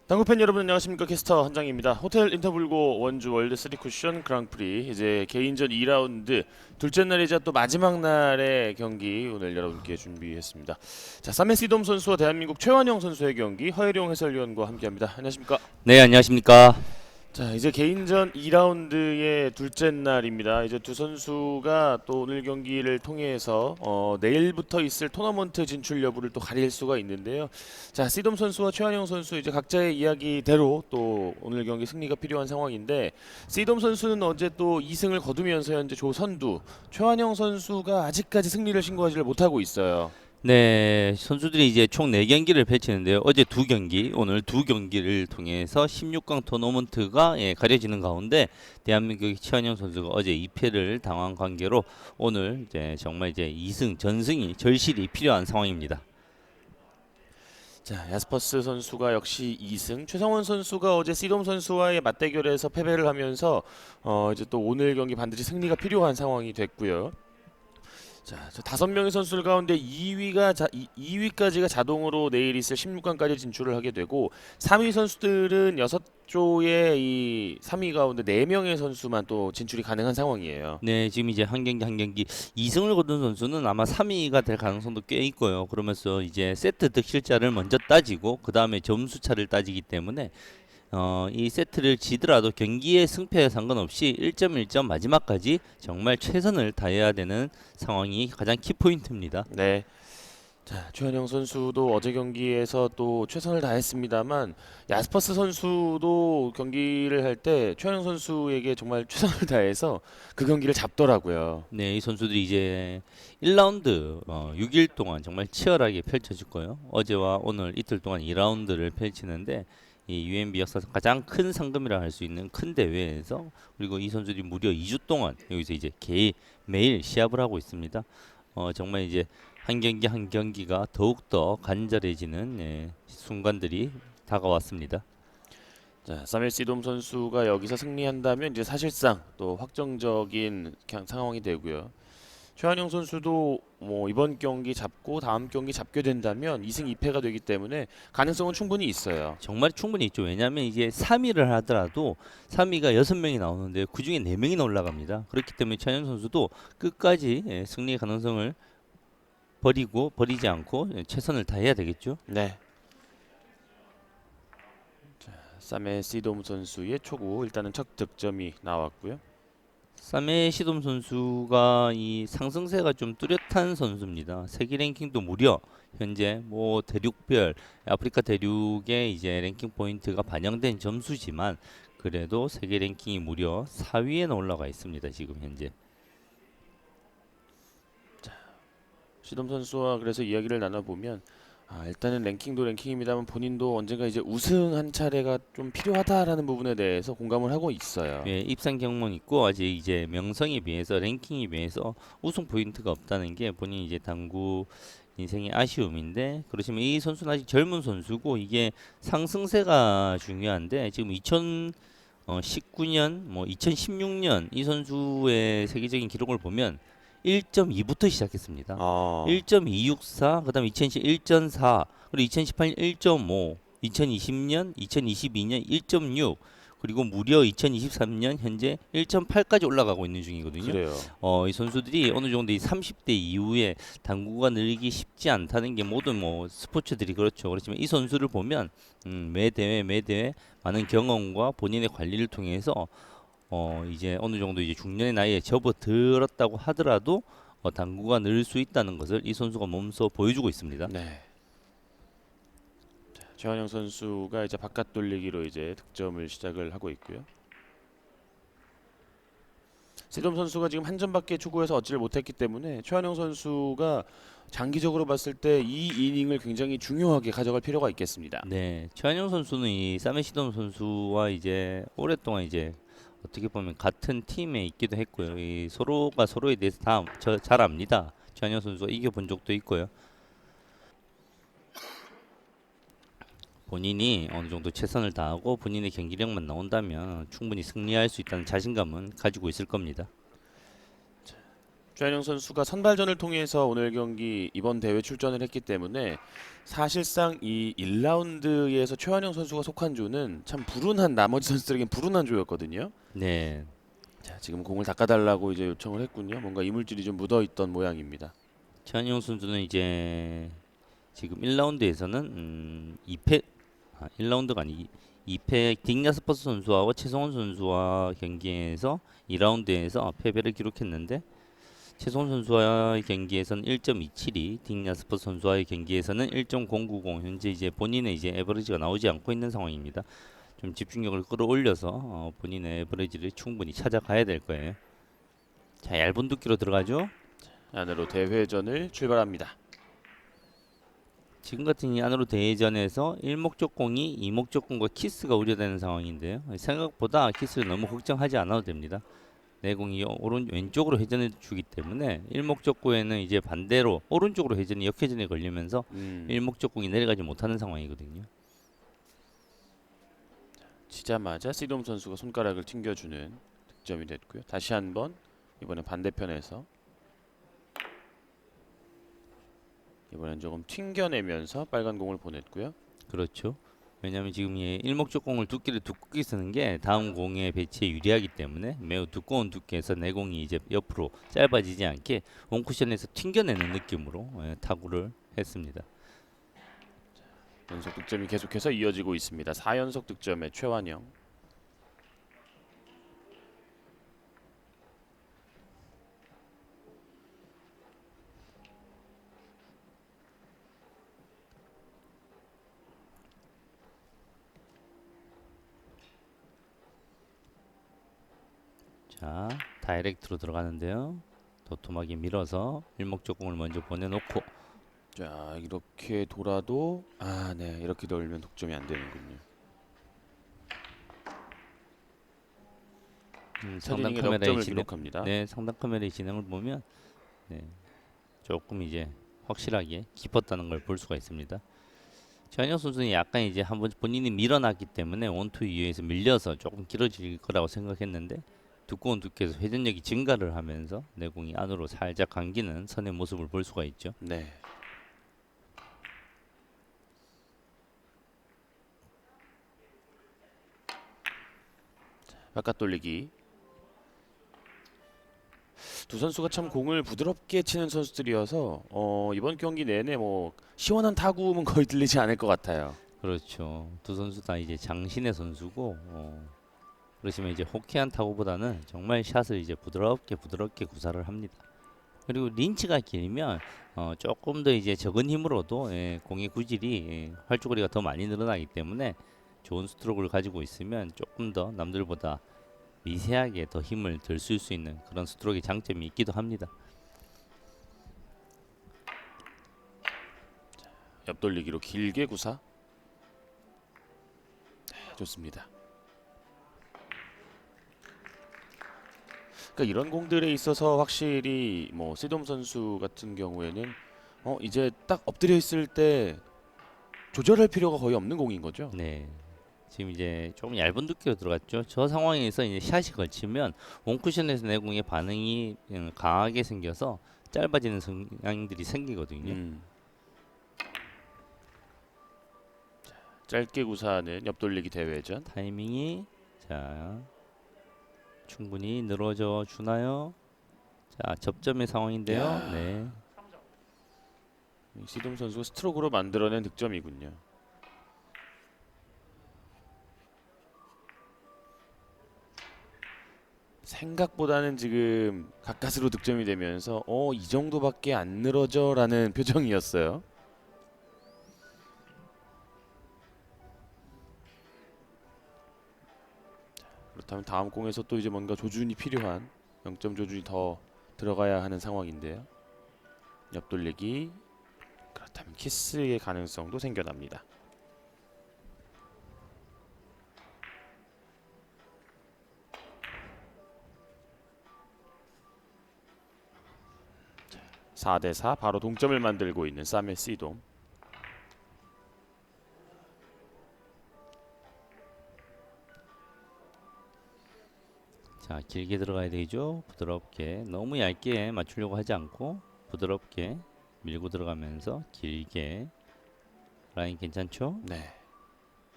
당구팬 여러분 안녕하십니까. 캐스터 한장입니다. 호텔 인터불고 원주 월드 3 쿠션 그랑프리 이제 개인전 2라운드 둘째 날이자 또 마지막 날의 경기 오늘 여러분께 준비했습니다. 자, 사메시돔 선수와 대한민국 최완영 선수의 경기 허혜룡 해설위원과 함께합니다. 안녕하십니까. 네, 안녕하십니까. 자, 이제 개인전 2라운드의 둘째 날입니다. 이제 두 선수가 또 오늘 경기를 통해서 내일부터 있을 토너먼트 진출 여부를 또 가릴 수가 있는데요. 자, 시돔 선수와 최한영 선수 이제 각자의 이야기대로 또 오늘 경기 승리가 필요한 상황인데, 시돔 선수는 어제 또 2승을 거두면서 현재 조선두, 최한영 선수가 아직까지 승리를 신고하지를 못하고 있어요. 네, 선수들이 이제 총 4경기를 펼치는데요. 어제 2경기, 오늘 2경기를 통해서 16강 토너먼트가 가려지는 가운데 대한민국의 최원영 선수가 어제 2패를 당한 관계로 오늘 이제 정말 이제 2승 전승이 절실히 필요한 상황입니다. 자, 야스퍼스 선수가 역시 2승, 최성원 선수가 어제 시돔 선수와의 맞대결에서 패배를 하면서 이제 또 오늘 경기 반드시 승리가 필요한 상황이 됐고요. 자, 저 5명의 선수들 가운데 2위까지가 자동으로 내일 있을 16강까지 진출을 하게 되고, 3위 선수들은 6조의 이 3위 가운데 4명의 선수만 또 진출이 가능한 상황이에요. 네, 지금 이제 한 경기 2승을 거둔 선수는 아마 3위가 될 가능성도 꽤 있고요. 그러면서 이제 세트 득실자를 먼저 따지고 그 다음에 점수 차를 따지기 때문에 이 세트를 지더라도 경기의 승패에 상관없이 1점 1점 마지막까지 정말 최선을 다해야 되는 상황이 가장 키포인트입니다. 네. 자, 최현영 선수도 어제 경기에서 또 최선을 다했습니다만, 야스퍼스 선수도 경기를 할 때 최현영 선수에게 정말 최선을 다해서 그 경기를 잡더라고요. 네, 이 선수들이 이제 1라운드 6일 동안 정말 치열하게 펼쳐질 거예요. 어제와 오늘 이틀 동안 2라운드를 펼치는데 이 UMB 역사상 가장 큰 상금이라 할 수 있는 큰 대회에서, 그리고 이 선수들이 무려 2주 동안 여기서 이제 매일 시합을 하고 있습니다. 정말 이제 한 경기 한 경기가 더욱더 간절해지는 순간들이 다가왔습니다. 자, 사멜 시돔 선수가 여기서 승리한다면 이제 사실상 또 확정적인 상황이 되고요. 최한영 선수도 뭐 이번 경기 잡고 다음 경기 잡게 된다면 2승 2패가 되기 때문에 가능성은 충분히 있어요. 정말 충분히 있죠. 왜냐하면 이게 3위를 하더라도 3위가 6명이 나오는데 그 중에 4명이나 올라갑니다. 그렇기 때문에 최현 선수도 끝까지 승리 가능성을 버리지 않고 최선을 다해야 되겠죠. 네. 사멜 시돔 선수의 초구 일단은 첫 득점이 나왔고요. 사메 시돔 선수가 이 상승세가 좀 뚜렷한 선수입니다. 세계 랭킹도 무려 현재 뭐 대륙별 아프리카 대륙의 이제 랭킹 포인트가 반영된 점수지만 그래도 세계 랭킹이 무려 4위에 올라가 있습니다. 지금 현재. 시돔 선수와 그래서 이야기를 나눠보면, 일단은 랭킹도 랭킹입니다만 본인도 언젠가 이제 우승 한 차례가 좀 필요하다라는 부분에 대해서 공감을 하고 있어요. 예, 입상 경험 있고 아직 이제 명성에 비해서 랭킹에 비해서 우승 포인트가 없다는 게 본인 이제 당구 인생의 아쉬움인데, 그렇지만 이 선수는 아직 젊은 선수고 이게 상승세가 중요한데 지금 2019년 뭐 2016년 이 선수의 세계적인 기록을 보면 1.2부터 시작했습니다. 아, 1.264, 그다음 2010 1.4, 그리고 2018년 1.5, 2020년, 2022년 1.6, 그리고 무려 2023년 현재 1.8까지 올라가고 있는 중이거든요. 그래요. 이 선수들이 어느 정도 이 30대 이후에 당구가 늘기 쉽지 않다는 게 모든 뭐 스포츠들이 그렇죠. 그렇지만 이 선수를 보면 매 대회 많은 경험과 본인의 관리를 통해서 이제 어느 정도 이제 중년의 나이에 접어들었다고 하더라도 당구가 늘 수 있다는 것을 이 선수가 몸소 보여주고 있습니다. 네. 최환영 선수가 이제 바깥 돌리기로 이제 득점을 시작을 하고 있고요. 시돔 선수가 지금 한 점밖에 추구해서 얻지를 못했기 때문에 최환영 선수가 장기적으로 봤을 때 이 이닝을 굉장히 중요하게 가져갈 필요가 있겠습니다. 네, 최한영 선수는 이 사메시돈 선수와 이제 오랫동안 이제 어떻게 보면 같은 팀에 있기도 했고요. 이 서로가 서로에 대해서 잘 압니다. 최한영 선수가 이겨본 적도 있고요. 본인이 어느 정도 최선을 다하고 본인의 경기력만 나온다면 충분히 승리할 수 있다는 자신감은 가지고 있을 겁니다. 최한영 선수가 선발전을 통해서 오늘 경기 이번 대회 출전을 했기 때문에 사실상 이 1라운드에서 최한영 선수가 속한 조는 참 불운한 나머지 선수들에겐 불운한 조였거든요. 네. 자, 지금 공을 닦아달라고 이제 요청을 했군요. 뭔가 이물질이 좀 묻어있던 모양입니다. 최한용 선수는 이제 지금 1라운드에서는 2패 1라운드가 아니 2패 딕야스퍼스 선수와 최성원 선수와 경기에서 2라운드에서 패배를 기록했는데 최성원 선수와의 경기에서는 1.272, 딕야스퍼스 선수와의 경기에서는 1.090. 현재 이제 본인의 이제 에버리지가 나오지 않고 있는 상황입니다. 좀 집중력을 끌어올려서 본인의 에버리지를 충분히 찾아가야 될 거예요. 자, 얇은 두께로 들어가죠. 안으로 대회전을 출발합니다. 지금 같은 이 안으로 대회전에서 일목적공이 이목적공과 키스가 우려되는 상황인데요. 생각보다 키스를 너무 걱정하지 않아도 됩니다. 내공이 왼쪽으로 회전해 주기 때문에 일목적구에는 이제 반대로 오른쪽으로 회전이 역회전에 걸리면서 일목적공이 내려가지 못하는 상황이거든요. 치자마자 시돔 선수가 손가락을 튕겨주는 득점이 됐고요. 다시 한번 이번엔 반대편에서 이번엔 조금 튕겨내면서 빨간 공을 보냈고요. 그렇죠. 왜냐하면 지금 이 일목적공을 두께를 두껍게 쓰는 게 다음 공의 배치에 유리하기 때문에 매우 두꺼운 두께에서 내공이 이제 옆으로 짧아지지 않게 원쿠션에서 튕겨내는 느낌으로 타구를 했습니다. 연속 득점이 계속해서 이어지고 있습니다. 4연속 득점의 최완영. 자, 다이렉트로 들어가는데요. 도톰하게 밀어서 일목적공을 먼저 보내놓고 자, 이렇게 돌아도 네, 이렇게 돌면 득점이 안 되는군요. 상단 차디닝의 카메라의 넉점을 진행, 기록합니다. 네, 상단 카메라의 진행을 보면 네, 조금 이제 확실하게 깊었다는 걸 볼 수가 있습니다. 최한영 선수는 약간 이제 한번 본인이 밀어놨기 때문에 원투 이후에서 밀려서 조금 길어질 거라고 생각했는데 두꺼운 두께에서 회전력이 증가를 하면서 내공이 안으로 살짝 감기는 선의 모습을 볼 수가 있죠. 네. 바깥 돌리기. 두 선수가 참 공을 부드럽게 치는 선수들이어서 이번 경기 내내 뭐 시원한 타구음은 거의 들리지 않을 것 같아요. 그렇죠. 두 선수 다 이제 장신의 선수고 그렇지만 이제 호쾌한 타구보다는 정말 샷을 이제 부드럽게 구사를 합니다. 그리고 린치가 길면 조금 더 이제 적은 힘으로도 공의 구질이 활주거리가 더 많이 늘어나기 때문에 좋은 스트로크를 가지고 있으면 조금 더 남들보다 미세하게 더 힘을 덜 쓸 수 있는 그런 스트로크의 장점이 있기도 합니다. 옆돌리기로 길게 구사. 네, 좋습니다. 그러니까 이런 공들에 있어서 확실히 뭐 시돔 선수 같은 경우에는 이제 딱 엎드려 있을 때 조절할 필요가 거의 없는 공인 거죠. 네. 지금 이제 좀 얇은 두께로 들어갔죠. 저 상황에서 이제 샷이 걸치면 원쿠션에서 내공의 반응이 강하게 생겨서 짧아지는 성향들이 생기거든요. 짧게 구사하는 옆돌리기 대회전. 타이밍이 자 충분히 늘어져 주나요? 자 접점의 상황인데요. 야. 네. 시돔 선수가 스트로크로 만들어낸 득점이군요. 생각보다는 지금 가까스로 득점이 되면서 이 정도밖에 안 늘어져라는 표정이었어요. 그렇다면 다음 공에서 또 이제 뭔가 조준이 필요한 0점 조준이 더 들어가야 하는 상황인데요. 옆돌리기. 그렇다면 키스의 가능성도 생겨납니다. 자, 4대4 바로 동점을 만들고 있는 사메 시돔. 자, 길게 들어가야 되죠. 부드럽게 너무 얇게 맞추려고 하지 않고 부드럽게 밀고 들어가면서 길게. 라인 괜찮죠? 네.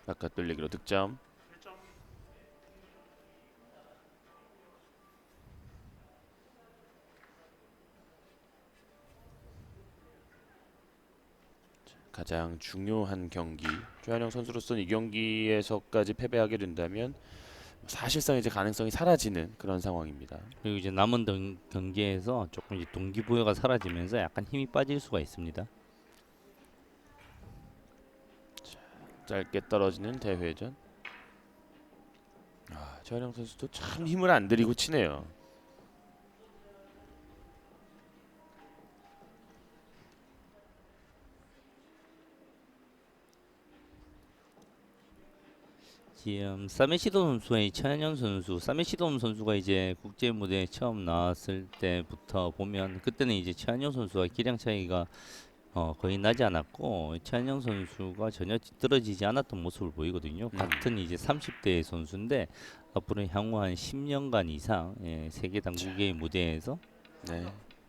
바깥 돌리기로 득점. 가장 중요한 경기. 최한영 선수로서는 이 경기에서까지 패배하게 된다면 사실상 이제 가능성이 사라지는 그런 상황입니다. 그리고 이제 남은 경기에서 조금 이제 동기부여가 사라지면서 약간 힘이 빠질 수가 있습니다. 짧게 떨어지는 대회전. 최한영 선수도 참 힘을 안 들이고 치네요. 지금 사메시도 선수의 최한현 선수, 사메시도 선수가 이제 국제 무대에 처음 나왔을 때부터 보면 그때는 이제 최한현 선수와 기량 차이가 거의 나지 않았고 최한영 선수가 전혀 뒤떨어지지 않았던 모습을 보이거든요. 같은 이제 30대의 선수인데 앞으로 향후 한 10년간 이상 세계 당국의 무대에서 네.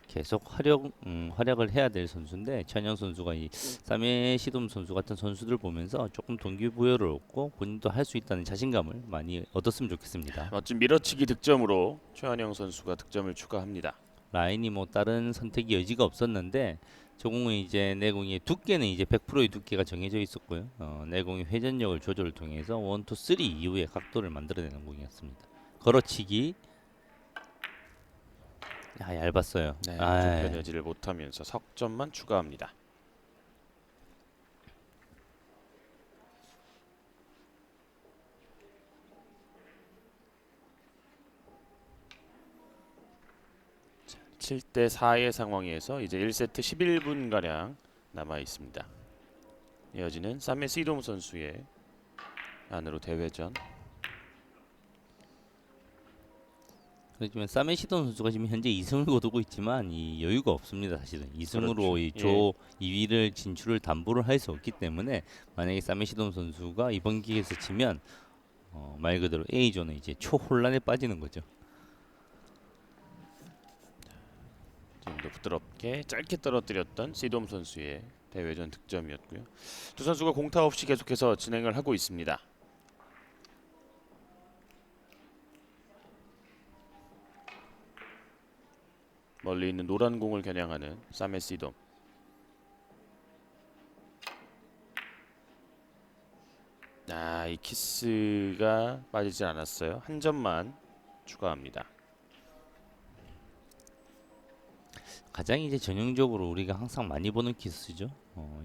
계속 활약을 해야 될 선수인데 최한영 선수가 이 사메 시돔 선수 같은 선수들 보면서 조금 동기부여를 얻고 본인도 할 수 있다는 자신감을 많이 얻었으면 좋겠습니다. 멋진 밀어치기 득점으로 최한영 선수가 득점을 추가합니다. 라인이 뭐 다른 선택의 여지가 없었는데 저공은 이제 내공의 두께는 이제 100%의 두께가 정해져 있었고요. 내공의 회전력을 조절을 통해서 1, 2, 3 이후에 각도를 만들어내는 공이었습니다. 걸어치기. 얇았어요. 네, 아, 좁혀내지를 못하면서 석점만 추가합니다. 자, 7대 4의 상황에서 이제 1세트 11분 가량 남아 있습니다. 이어지는 사메 시돔 선수의 안으로 대회전. 그렇지만 사메시돈 선수가 지금 현재 2승을 거두고 있지만 이 여유가 없습니다. 사실은 2승으로 그렇죠. 이조 2위를 진출을 담보를 할 수 없기 때문에 만약에 사메시돈 선수가 이번 기회에서 지면 말 그대로 A조는 이제 초혼란에 빠지는 거죠. 지금도 부드럽게 짧게 떨어뜨렸던 시돔 선수의 대회전 득점이었고요. 두 선수가 공타 없이 계속해서 진행을 하고 있습니다. 멀리 있는 노란 공을 겨냥하는 사메 시돔. 이 키스가 빠지지 않았어요. 한 점만 추가합니다. 가장 이제 전형적으로 우리가 항상 많이 보는 키스죠.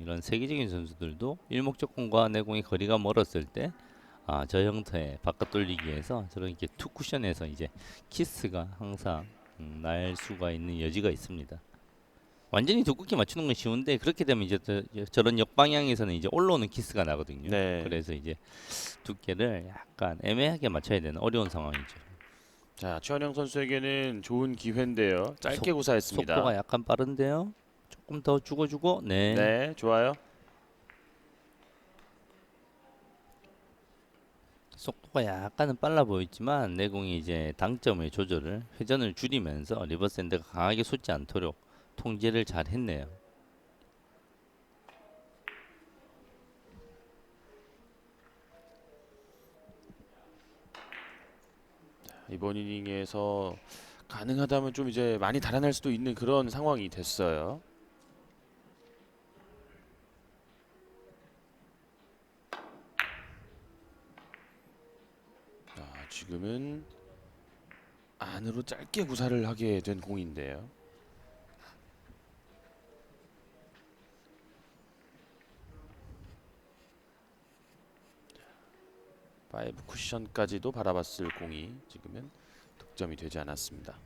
이런 세계적인 선수들도 일목적공과 내공의 거리가 멀었을 때 저 형태의 바깥 돌리기에서 저런 이렇게 투 쿠션에서 이제 키스가 항상 날 수가 있는 여지가 있습니다. 완전히 두껍게 맞추는 건 쉬운데 그렇게 되면 이제 저런 역방향에서는 이제 올라오는 키스가 나거든요. 네. 그래서 이제 두께를 약간 애매하게 맞춰야 되는 어려운 상황이죠. 자, 최원영 선수에게는 좋은 기회인데요. 짧게 구사했습니다. 속도가 약간 빠른데요. 조금 더 주고 네. 네, 좋아요. 속도가 약간은 빨라 보이지만 내공이 이제 당점의 조절을 회전을 줄이면서 리버스 핸드가 강하게 솟지 않도록 통제를 잘 했네요. 이번 이닝에서 가능하다면 좀 이제 많이 달아날 수도 있는 그런 상황이 됐어요. 지금은 안으로 짧게 구사를 하게 된 공인데요. 파이브 쿠션까지도 바라봤을 공이 지금은 득점이 되지 않았습니다.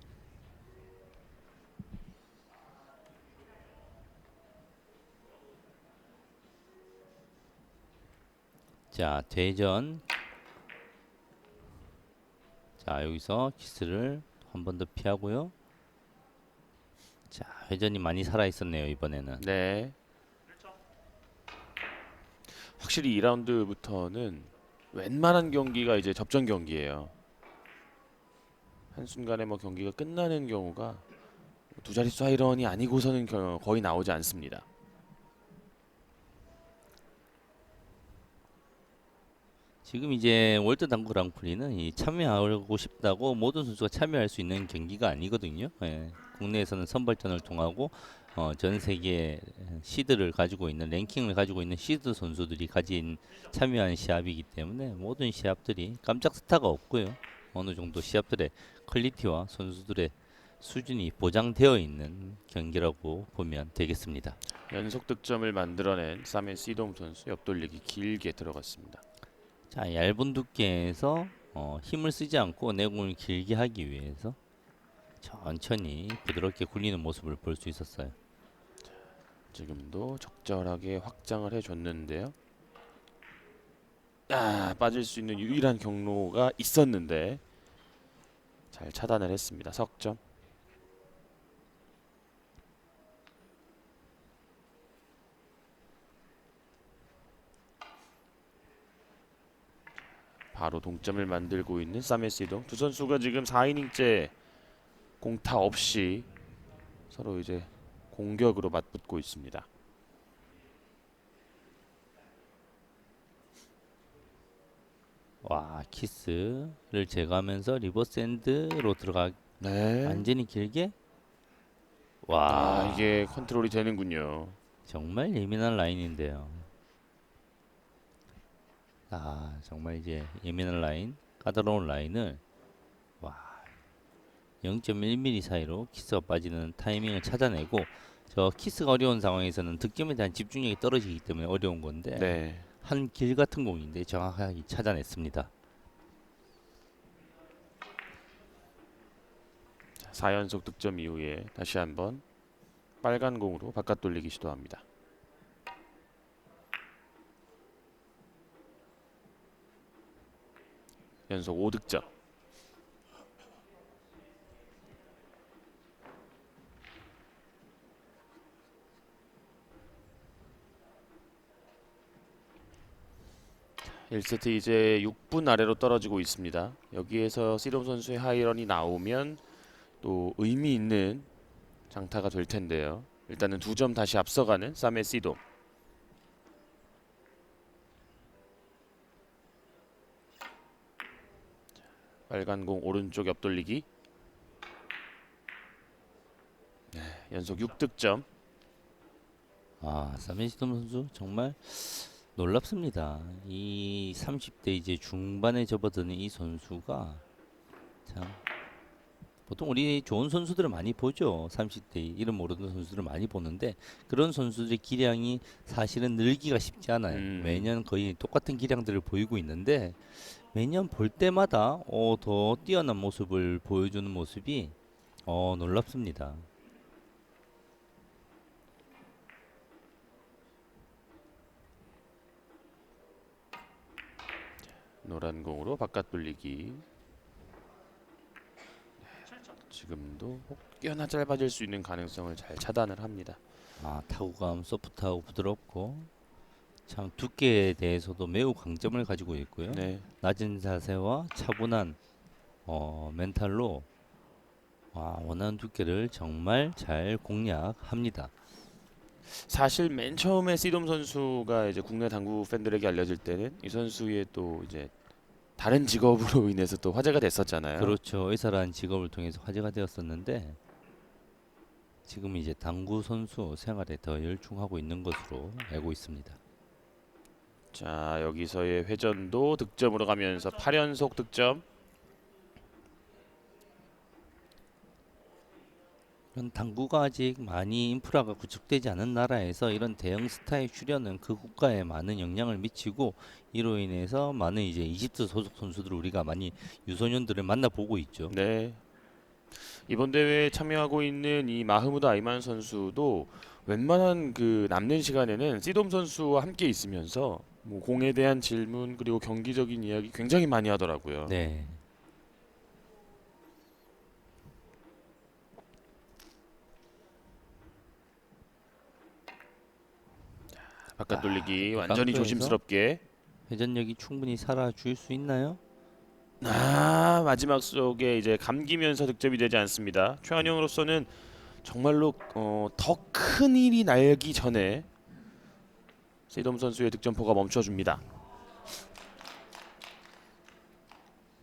자, 대전. 자, 여기서 키스를 한 번 더 피하고요. 자, 회전이 많이 살아 있었네요, 이번에는. 네. 확실히 2라운드부터는 웬만한 경기가 이제 접전 경기예요. 한순간에 뭐 경기가 끝나는 경우가 두 자릿수 하이런이 아니고서는 거의 나오지 않습니다. 지금 이제 월드 당구 랑프리는 이 참여하고 싶다고 모든 선수가 참여할 수 있는 경기가 아니거든요. 예. 국내에서는 선발전을 통하고 전 세계 시드를 가지고 있는 랭킹을 가지고 있는 시드 선수들이 가진 참여한 시합이기 때문에 모든 시합들이 깜짝 스타가 없고요. 어느 정도 시합들의 퀄리티와 선수들의 수준이 보장되어 있는 경기라고 보면 되겠습니다. 연속 득점을 만들어낸 사메 시돔 선수 옆돌리기 길게 들어갔습니다. 자, 얇은 두께에서 힘을 쓰지 않고 내공을 길게 하기 위해서 천천히 부드럽게 굴리는 모습을 볼 수 있었어요. 지금도 적절하게 확장을 해줬는데요. 아, 빠질 수 있는 유일한 경로가 있었는데 잘 차단을 했습니다. 석점. 바로 동점을 만들고 있는 사메시동. 두 선수가 지금 4이닝째 공타 없이 서로 이제 공격으로 맞붙고 있습니다. 와, 키스를 제거하면서 리버스 핸드로 들어가 네. 완전히 길게. 아, 와, 이게 컨트롤이 되는군요. 정말 예민한 라인인데요. 아, 정말 이제 예민한 라인, 까다로운 라인을 와, 0.1mm 사이로 키스가 빠지는 타이밍을 찾아내고, 저 키스가 어려운 상황에서는 득점에 대한 집중력이 떨어지기 때문에 어려운 건데 네. 한 길 같은 공인데 정확하게 찾아냈습니다. 4연속 득점 이후에 다시 한번 빨간 공으로 바깥 돌리기 시도합니다. 연속 5득점. 자, 1세트 이제 6분 아래로 떨어지고 있습니다. 여기에서 시돔 선수의 하이런이 나오면 또 의미 있는 장타가 될 텐데요. 일단은 2점 다시 앞서가는 사메 시돔. 빨간 공 오른쪽 옆돌리기. 네, 연속 6득점. 아, 사메시돔 선수 정말 놀랍습니다. 이 30대 이제 중반에 접어드는 이 선수가 참 보통 우리 좋은 선수들을 많이 보죠. 30대 이름 모르는 선수들을 많이 보는데 그런 선수들의 기량이 사실은 늘기가 쉽지 않아요. 매년 거의 똑같은 기량들을 보이고 있는데 매년 볼 때마다 더 뛰어난 모습을 보여주는 모습이 놀랍습니다. 노란 공으로 바깥 돌리기. 지금도 혹여나 짧아질 수 있는 가능성을 잘 차단을 합니다. 아, 타구감 소프트하고 부드럽고 참 두께에 대해서도 매우 강점을 가지고 있고요. 네. 낮은 자세와 차분한 멘탈로 원하는 두께를 정말 잘 공략합니다. 사실 맨 처음에 시돔 선수가 이제 국내 당구 팬들에게 알려질 때는 이 선수의 또 이제 다른 직업으로 인해서 또 화제가 됐었잖아요. 그렇죠. 의사라는 직업을 통해서 화제가 되었었는데 지금 이제 당구 선수 생활에 더 열중하고 있는 것으로 알고 있습니다. 자, 여기서의 회전도 득점으로 가면서 8연속 득점. 이런 당구가 아직 많이 인프라가 구축되지 않은 나라에서 이런 대형 스타의 출연은 그 국가에 많은 영향을 미치고 이로 인해서 많은 이제 이집트 소속 선수들을 우리가 많이 유소년들을 만나보고 있죠. 네. 이번 대회에 참여하고 있는 이 마흐무드 아이만 선수도 웬만한 그 남는 시간에는 시돔 선수와 함께 있으면서 뭐 공에 대한 질문 그리고 경기적인 이야기 굉장히 많이 하더라고요. 네. 바깥 돌리기 아, 완전히 깡패에서 조심스럽게. 회전력이 충분히 살아줄 수 있나요? 마지막 속에 이제 감기면서 득점이 되지 않습니다. 최한영으로서는 정말로 더 큰 일이 날기 전에 시돔 선수의 득점포가 멈춰줍니다.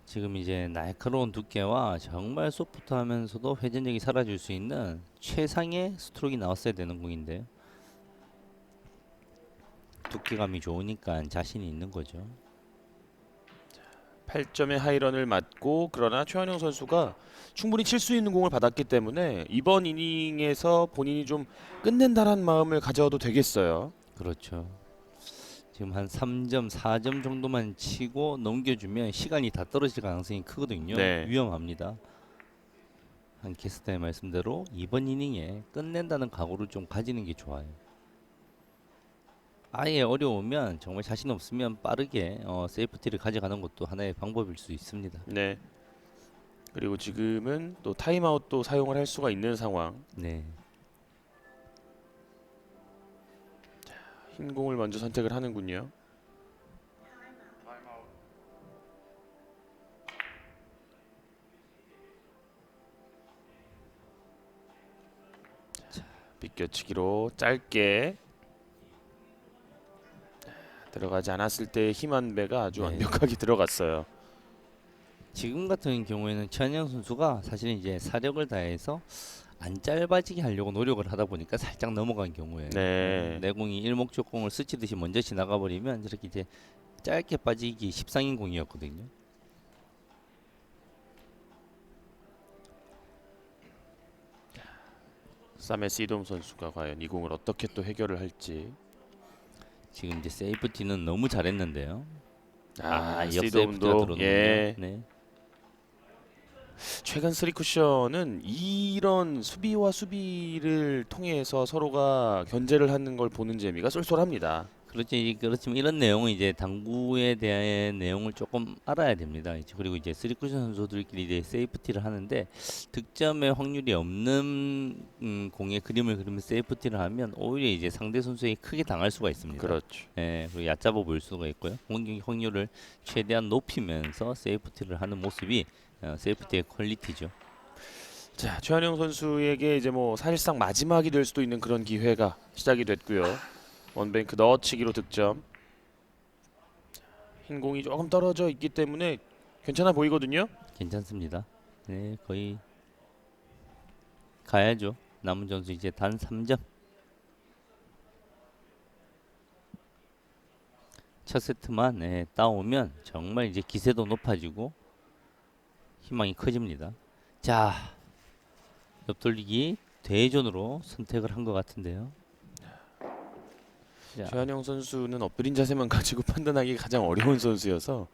지금 이제 날카로운 두께와 정말 소프트하면서도 회전력이 사라질 수 있는 최상의 스트로크가 나왔어야 되는 공인데요. 두께감이 좋으니까 자신이 있는 거죠. 8점의 하이런을 맞고 그러나 최한영 선수가 충분히 칠 수 있는 공을 받았기 때문에 이번 이닝에서 본인이 좀 끝낸다라는 마음을 가져도 되겠어요. 그렇죠. 지금 한 3점, 4점 정도만 치고 넘겨주면 시간이 다 떨어질 가능성이 크거든요. 네. 위험합니다. 한 캐스터의 말씀대로 이번 이닝에 끝낸다는 각오를 좀 가지는 게 좋아요. 아예 어려우면 정말 자신 없으면 빠르게 세이프티를 가져가는 것도 하나의 방법일 수 있습니다. 네. 그리고 지금은 또 타임아웃도 사용을 할 수가 있는 상황. 네. 흰 공을 먼저 선택을 하는군요. 비껴치기로 짧게 들어가지 않았을 때의 힘 한 배가 아주 네. 완벽하게 들어갔어요. 지금 같은 경우에는 최한영 선수가 사실 이제 사력을 다해서 안 짧아지게 하려고 노력을 하다 보니까 살짝 넘어간 경우에 네. 내공이 일목적공을 스치듯이 먼저 지나가 버리면 저렇게 이제 짧게 빠지기 십상인 공이었거든요. 쌈의 시돔 선수가 과연 이 공을 어떻게 또 해결을 할지. 지금 이제 세이프티는 너무 잘했는데요. 역세이프티가 시돔도 들어오는군요. 예. 네. 최근 3쿠션은 이런 수비와 수비를 통해서 서로가 견제를 하는 걸 보는 재미가 쏠쏠합니다. 그렇지만 이런 내용은 이제 당구에 대한 내용을 조금 알아야 됩니다. 그리고 이제 쓰리쿠션 선수들끼리 이제 세이프티를 하는데 득점의 확률이 없는 공에 그림을 그리면 세이프티를 하면 오히려 이제 상대 선수에게 크게 당할 수가 있습니다. 그렇죠. 예, 그리고 얕잡아 보일 수가 있고요. 공격 확률을 최대한 높이면서 세이프티를 하는 모습이 세이프티의 퀄리티죠. 자, 최한영 선수에게 이제 뭐 사실상 마지막이 될 수도 있는 그런 기회가 시작이 됐고요. 원뱅크 넣어치기로 득점. 흰 공이 조금 떨어져 있기 때문에 괜찮아 보이거든요. 괜찮습니다. 네, 거의 가야죠. 남은 점수 이제 단 3점. 첫 세트만 따오면 정말 이제 기세도 높아지고 희망이 커집니다. 자, 옆돌리기 대전으로 선택을 한 것 같은데요. 자, 최한영 선수는 엎드린 자세만 가지고 판단하기 가장 어려운 선수여서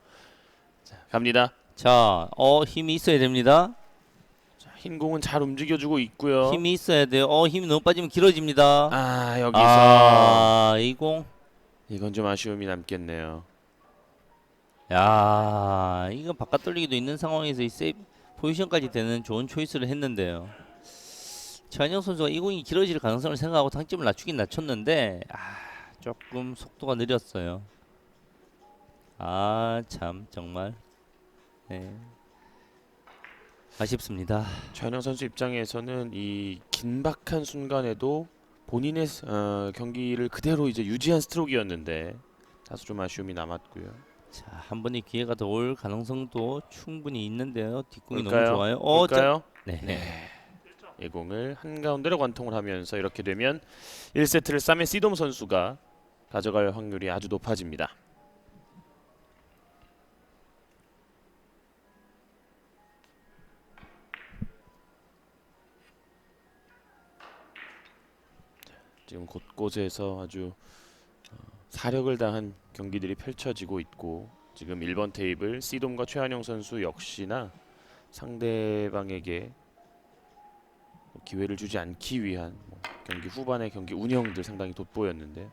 자, 갑니다. 자, 힘이 있어야 됩니다. 자, 흰 공은 잘 움직여주고 있고요. 힘이 있어야 돼요. 힘이 너무 빠지면 길어집니다. 여기서 이 공. 이건 좀 아쉬움이 남겠네요. 야, 이거 바깥 돌리기도 있는 상황에서 이 세이브 포지션까지 되는 좋은 초이스를 했는데요. 최한영 선수가 이 공이 길어질 가능성을 생각하고 당점을 낮추긴 낮췄는데 조금 속도가 느렸어요. 참 정말 네. 아쉽습니다. 최한영 선수 입장에서는 이 긴박한 순간에도 본인의 경기를 그대로 이제 유지한 스트로크였는데 다소 좀 아쉬움이 남았고요. 자, 한 번의 기회가 더 올 가능성도 충분히 있는데요. 뒷공이 볼까요? 너무 좋아요. 볼까요? 네. 이 공을 한가운데로 관통을 하면서 이렇게 되면 1세트를 쌈의 시돔 선수가 가져갈 확률이 아주 높아집니다. 지금 곳곳에서 아주 사력을 다한 경기들이 펼쳐지고 있고 지금 1번 테이블 시돔과 최한영 선수 역시나 상대방에게 기회를 주지 않기 위한 경기 후반의 경기 운영들 상당히 돋보였는데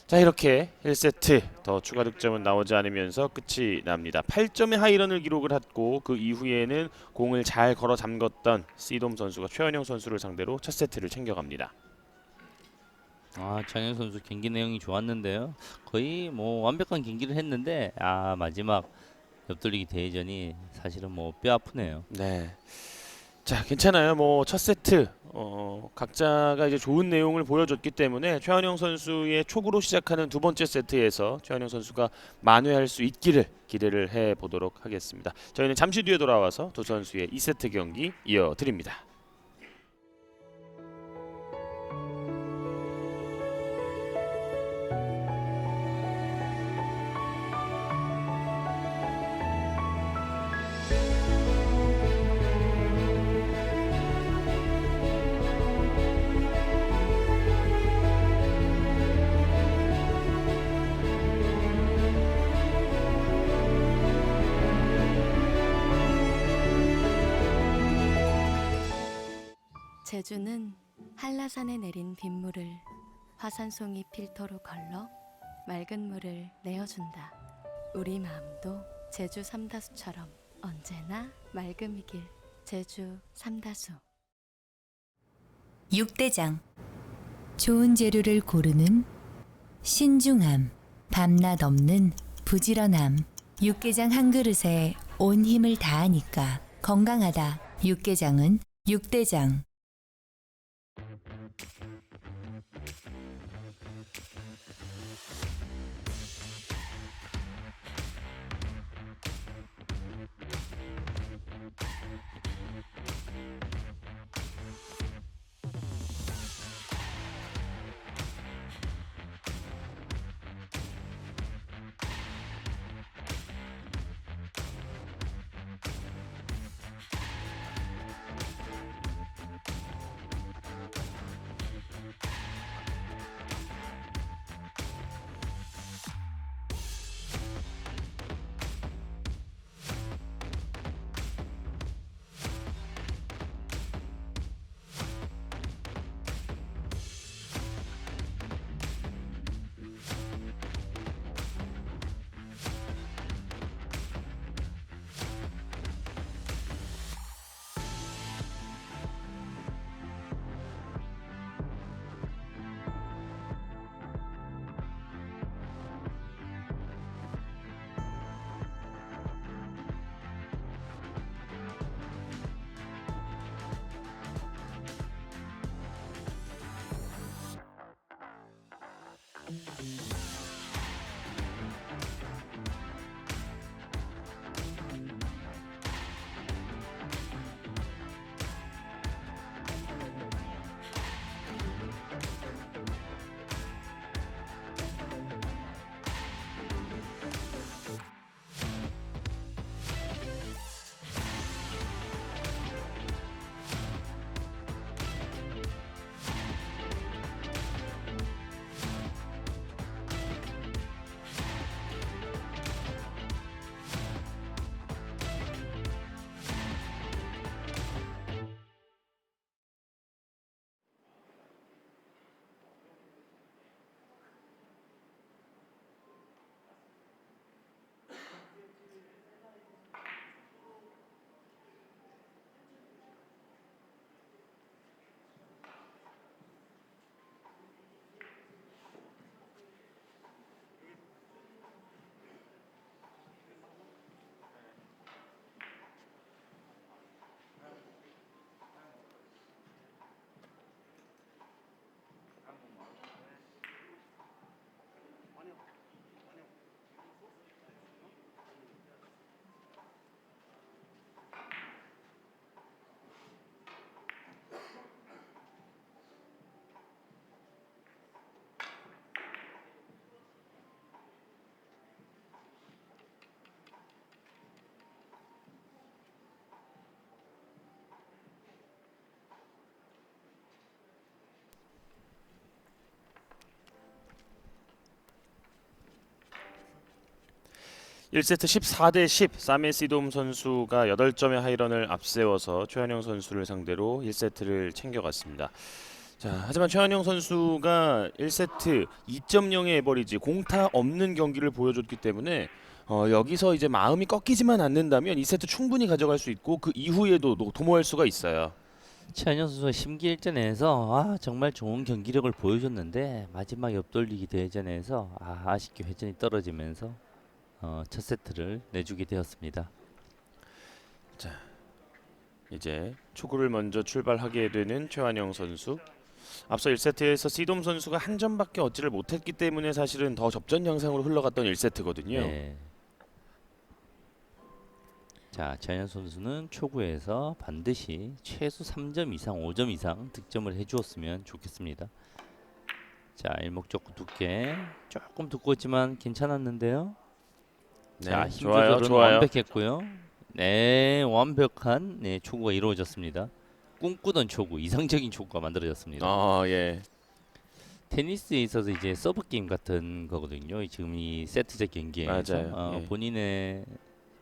자 이렇게 1세트 더 추가 득점은 나오지 않으면서 끝이 납니다. 8점의 하이런을 기록을 했고 그 이후에는 공을 잘 걸어 잠궜던 시돔 선수가 최한영 선수를 상대로 첫 세트를 챙겨갑니다. 최한영 선수 경기 내용이 좋았는데요. 거의 뭐 완벽한 경기를 했는데 마지막 옆돌리기 대회전이 사실은 뭐 뼈 아프네요. 네. 자, 괜찮아요. 뭐 첫 세트 각자가 이제 좋은 내용을 보여줬기 때문에 최원영 선수의 촉으로 시작하는 두 번째 세트에서 최원영 선수가 만회할 수 있기를 기대를 해 보도록 하겠습니다. 저희는 잠시 뒤에 돌아와서 두 선수의 2세트 경기 이어드립니다. 제주는 한라산에 내린 빗물을 화산송이 필터로 걸러 맑은 물을 내어준다. 우리 마음도 제주 삼다수처럼 언제나 맑음이길. 제주 삼다수. 육대장. 좋은 재료를 고르는 신중함, 밤낮 없는 부지런함. 육개장 한 그릇에 온 힘을 다하니까 건강하다. 육개장은 육대장. 일 세트 14대 10 사메시돔 선수가 8점의 하이런을 앞세워서 최원영 선수를 상대로 1세트를 챙겨갔습니다. 자, 하지만 최원영 선수가 1세트 2.0의 에버리지 공타 없는 경기를 보여줬기 때문에 여기서 이제 마음이 꺾이지만 않는다면 2세트 충분히 가져갈 수 있고 그 이후에도 도모할 수가 있어요. 최한영 선수가 심기일전에서 정말 좋은 경기력을 보여줬는데 마지막 옆돌리기 대회전에서 아쉽게 회전이 떨어지면서 첫 세트를 내주게 되었습니다. 이제 초구를 먼저 출발하게 되는 최환영 선수. 앞서 1세트에서 시돔 선수가 한 점밖에 얻지를 못했기 때문에 사실은 더 접전 양상으로 흘러갔던 1세트거든요. 네. 자, 최환영 선수는 초구에서 반드시 최소 3점 이상, 5점 이상 득점을 해주었으면 좋겠습니다. 자, 일목적구 두께 조금 두꺼웠지만 괜찮았는데요. 네, 자, 힘 좋아요, 조절은 좋아요. 완벽했고요. 네, 완벽한 초구가 이루어졌습니다. 꿈꾸던 초구, 이상적인 초구가 만들어졌습니다. 예. 테니스에 있어서 이제 서브 게임 같은 거거든요. 지금 이 세트제 경기에서 맞아요. 예. 본인의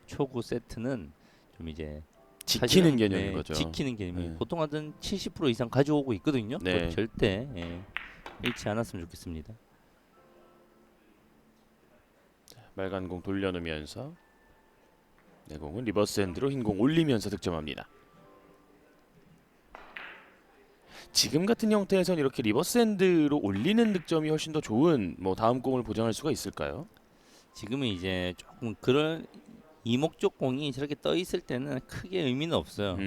초구 세트는 좀 이제 지키는 사실은, 개념인 거죠. 지키는 개념이 네. 보통 하던 70% 이상 가져오고 있거든요. 네. 그거 절대 잃지 않았으면 좋겠습니다. 빨간 공 돌려놓으면서 네 공은 리버스 핸드로 흰 공 올리면서 득점합니다. 지금 같은 형태에선 이렇게 리버스 핸드로 올리는 득점이 훨씬 더 좋은 다음 공을 보장할 수가 있을까요? 지금은 이제 조금 그런 이목적 공이 저렇게 떠 있을 때는 크게 의미는 없어요.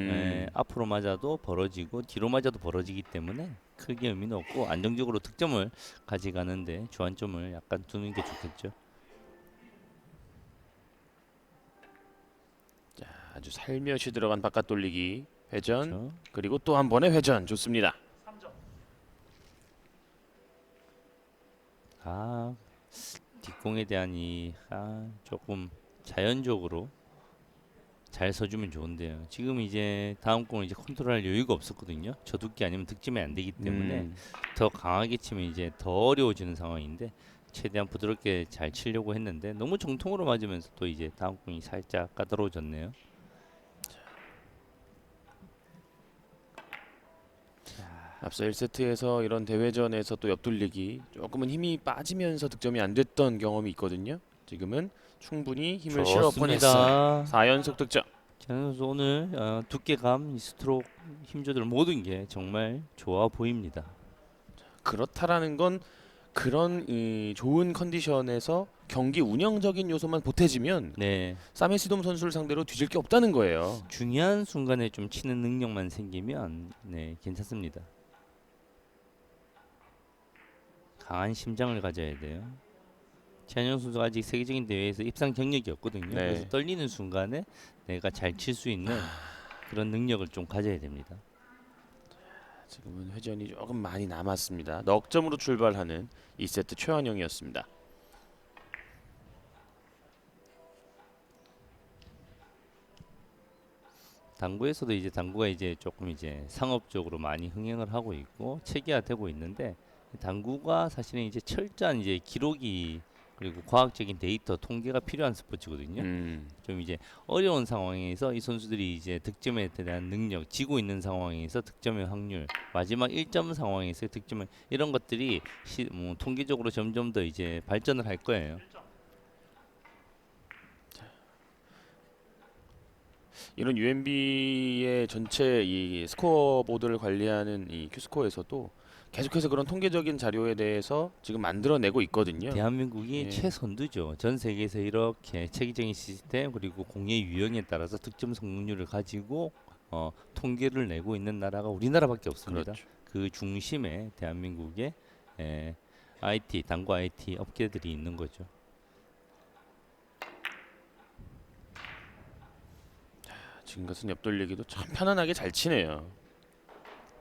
앞으로 맞아도 벌어지고 뒤로 맞아도 벌어지기 때문에 크게 의미는 없고 안정적으로 득점을 가져가는데 주안점을 약간 두는 게 좋겠죠. 아주 살며시 들어간 바깥 돌리기 회전 그렇죠? 그리고 또 한 번의 회전 좋습니다. 뒷공에 대한 조금 자연적으로 잘 서주면 좋은데요. 지금 이제 다음 공을 이제 컨트롤할 여유가 없었거든요. 저 두께 아니면 득점이 안 되기 때문에 더 강하게 치면 이제 더 어려워지는 상황인데 최대한 부드럽게 잘 치려고 했는데 너무 정통으로 맞으면서 또 이제 다음 공이 살짝 까다로워졌네요. 앞서 1세트에서 이런 대회전에서 또 옆돌리기 조금은 힘이 빠지면서 득점이 안 됐던 경험이 있거든요. 지금은 충분히 힘을 실어 보냈어요. 4연속 득점. 최현 선수 오늘 두께감, 이 스트로크, 힘 조절 모든 게 정말 좋아 보입니다. 그렇다라는 건 그런 좋은 컨디션에서 경기 운영적인 요소만 보태지면 네, 사메시돔 선수를 상대로 뒤질 게 없다는 거예요. 중요한 순간에 좀 치는 능력만 생기면 괜찮습니다. 강한 심장을 가져야 돼요. 최한영 선수가 아직 세계적인 대회에서 입상 경력이 없거든요. 네. 그래서 떨리는 순간에 내가 잘 칠 수 있는 그런 능력을 좀 가져야 됩니다. 지금은 회전이 조금 많이 남았습니다. 넉 점으로 출발하는 2세트 최환영이었습니다. 당구에서도 이제 당구가 이제 조금 이제 상업적으로 많이 흥행을 하고 있고 체계화되고 있는데 당구가 사실은 이제 철저한 이제 기록이 그리고 과학적인 데이터 통계가 필요한 스포츠거든요. 좀 이제 어려운 상황에서 이 선수들이 이제 득점에 대한 능력, 지고 있는 상황에서 득점의 확률, 마지막 1점 상황에서 득점을 이런 것들이 통계적으로 점점 더 이제 발전을 할 거예요. 이런 UMB의 전체 이 스코어 보드를 관리하는 이 큐스코어에서도 계속해서 그런 통계적인 자료에 대해서 지금 만들어내고 있거든요. 대한민국이 예. 최선두죠. 전 세계에서 이렇게 체계적인 시스템 그리고 공의 유형에 따라서 득점 성공률을 가지고 통계를 내고 있는 나라가 우리나라밖에 없습니다. 그렇죠. 그 중심에 대한민국의 IT, 당구 IT 업계들이 있는 거죠. 지금 같은 옆돌리기도 참 편안하게 잘 치네요.